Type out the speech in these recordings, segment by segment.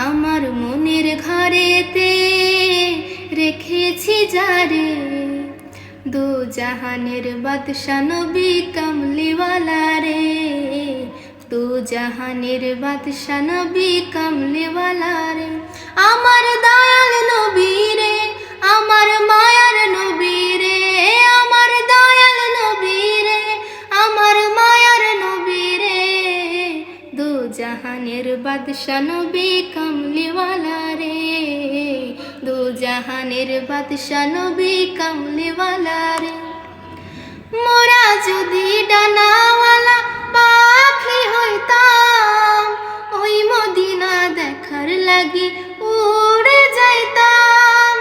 আমার মনের ঘরেতে রেখেছি যারে, দো জাহানের বাদশা নবী কামলিওয়ালা রে, দো জাহানের বাদশা নবী কামলিওয়ালা রে। আমার দয়াল নবী রে, আমার মায়ার নবী রে, আমার দয়াল নবী রে, আমার মায়ার নবী রে, দো জাহানের বাদশা নবী কামলিওয়ালা রে, দো জাহানের বাদশা নবী কামলিওয়ালা রে। মোরা যদি ডানাওয়ালা পাখি হইতাম, ওই মদিনা দেখার লাগি উড়ে যাইতাম।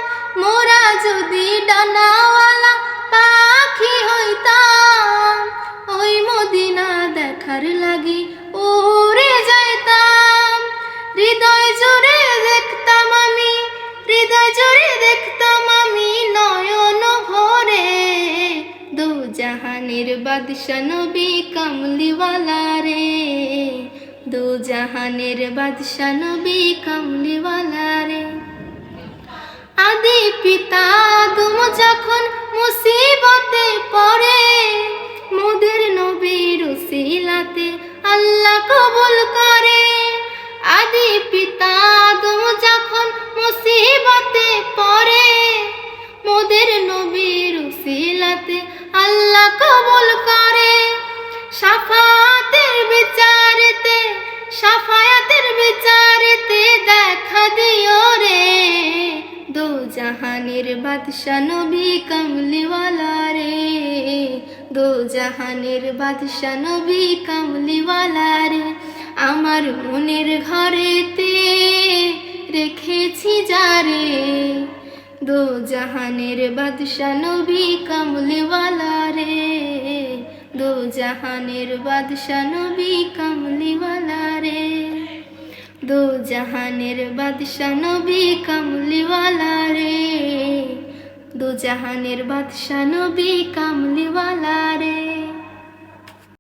মোরা যদি ডানাওয়ালা পাখি হইতাম, ওই মদিনা দেখার লাগি উড়ে যাইতাম। হৃদয় জুড়ে দেখতাম আমি, হৃদয় জুড়ে দেখতাম আমি নয়ন ভরে, দো জাহানের বাদশা নবী কামলিওয়ালা রে, দো জাহানের বাদশা নবী কামলিওয়ালা রে। আদি পিতা আদম যখন মুসিবতে পড়ে, মোদের নবীর উসিলাতে আল্লাহ কবুল করে। আদি পিতা আদম যখন মুসিবতে পড়ে, মোদের নবীর উসিলাতে আল্লাহ কবুল করে। শাফায়াতের বিচারেতে, শাফায়াতের বিচারেতে দেখা দিও রে, দো জাহানের বাদশা নবী কামলিওয়ালা রে, দো জাহানের বাদশা নবী কামলিওয়ালা রে। আমার মনের ঘরেতে রেখেছি যারে, দো জাহানের বাদশা নবী কামলিওয়ালা রে, দো জাহানের বাদশা নবী কামলিওয়ালা রে, দো জাহানের বাদশা নবী কামলিওয়ালা রে, দো জাহানের বাদশা নবী কামলিওয়ালা রে।